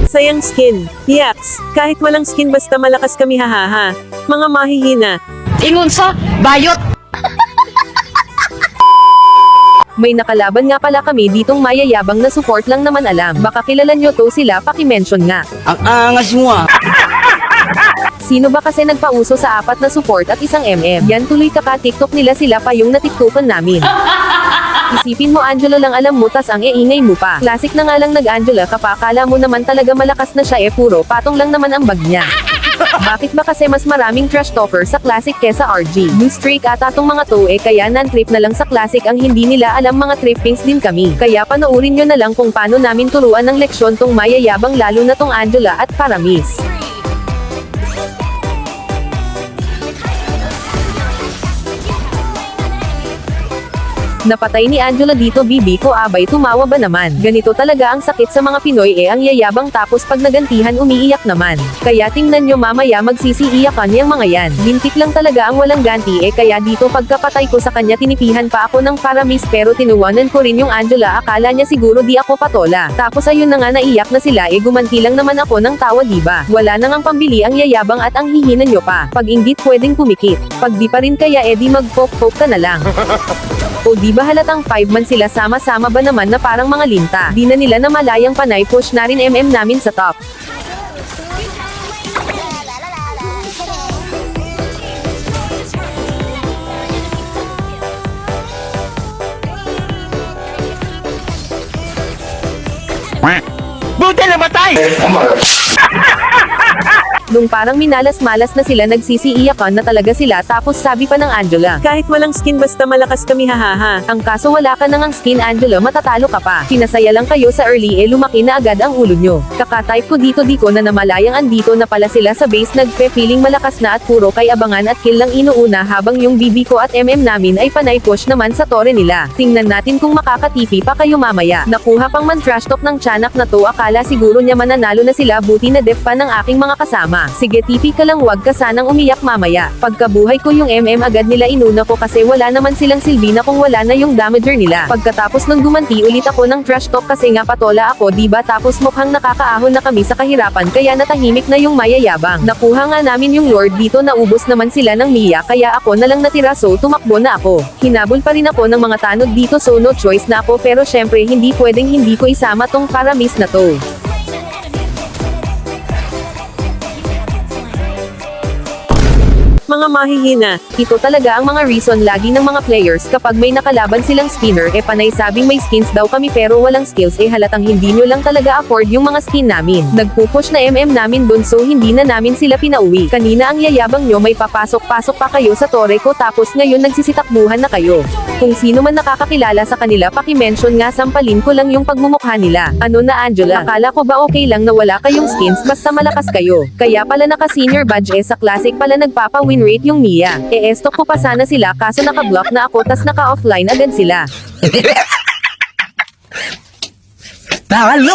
Sayang skin. Yaks, kahit walang skin basta malakas kami hahaha. Mga mahihina. Ingon sa bayot. May nakalaban nga pala kami ditong mayayabang na support lang naman alam. Baka kilala nyo to sila paki-mention nga. Ang angas mo ah. Sino ba kasi nagpauso sa 4 na support at 1 MM? Yan tuloy kaka-TikTok nila sila pa yung natiktokan namin. Isipin mo Angela lang alam mo tas ang eingay mo pa. Classic na nga lang nag-Angela kapakala mo naman talaga malakas na siya puro patong lang naman ang bag niya. Bakit ba kasi mas maraming trash talker sa Classic kesa RG? New streak ata tong mga to kaya nan-trip na lang sa Classic ang hindi nila alam mga trippings din kami. Kaya panoorin nyo na lang kung paano namin turuan ng leksyon tong mayayabang lalo na tong Angela at Paramis. Napatay ni Angela dito bibi ko abay tumawa ba naman. Ganito talaga ang sakit sa mga Pinoy ang yayabang tapos pag nagantihan umiiyak naman. Kaya tingnan nyo mamaya magsisiiyakan yang mga yan. Bintik lang talaga ang walang ganti kaya dito pagkapatay ko sa kanya tinipihan pa ako ng Paramis pero tinuwanan ko rin yung Angela akala niya siguro di ako patola. Tapos ayun na nga naiyak na sila gumanti lang naman ako ng tawa diba. Wala na ngang pambili ang yayabang at ang hihinan nyo pa. Pag inggit pwedeng pumikit. Pag di pa rin kaya di mag-poke-poke ka na lang. O di ba halatang 5 man sila sama-sama ba naman na parang mga linta. Di na nila na malayang panay push na rin MM namin sa top. Buti namatay! Nung parang minalas-malas na sila nagsisiiyakan na talaga sila tapos sabi pa ng Angela. Kahit walang skin basta malakas kami hahaha. Ang kaso wala ka nang skin Angela matatalo ka pa. Pinasaya lang kayo sa early lumaki na agad ang ulo nyo. Kaka-type ko dito na namalayang andito na pala sila sa base nagpe-feeling malakas na at puro kay abangan at kill lang inuuna habang yung BB ko at MM namin ay panay push naman sa tore nila. Tingnan natin kung makakatipi pa kayo mamaya. Nakuha pang man trash talk ng tiyanak na to akala siguro niya mananalo na sila buti na def pa ng aking mga kasama. Sige tipi ka lang wag ka sanang umiyak mamaya. Pagkabuhay ko yung MM agad nila inuna ko kasi wala naman silang silbi na kung wala na yung damager nila. Pagkatapos nung gumanti ulit ako ng trash talk kasi nga patola ako diba tapos mukhang nakakaahon na kami sa kahirapan kaya natahimik na yung mayayabang. Nakuha nga namin yung Lord dito naubos naman sila ng Mia kaya ako na lang natira so tumakbo na ako. Hinabol pa rin ako ng mga tanod dito so no choice na ako pero syempre hindi pwedeng hindi ko isama tong Paramis na to. Mga mahihina. Ito talaga ang mga reason lagi ng mga players kapag may nakalaban silang skinner panay sabing may skins daw kami pero walang skills halatang hindi nyo lang talaga afford yung mga skin namin. Nagpupush na MM namin dun so hindi na namin sila pinauwi. Kanina ang yayabang nyo may papasok-pasok pa kayo sa tore ko tapos ngayon nagsisitakbuhan na kayo. Kung sino man nakakakilala sa kanila paki-mention nga sampalin ko lang yung pagmumukha nila. Ano na Angela? Akala ko ba okay lang na wala kayong skins basta malakas kayo. Kaya pala naka-senior badge sa Classic pala nagpapa-win rate yung Mia. Estok ko pa sana sila kaso naka-block na ako tas naka-offline agad sila. Talo!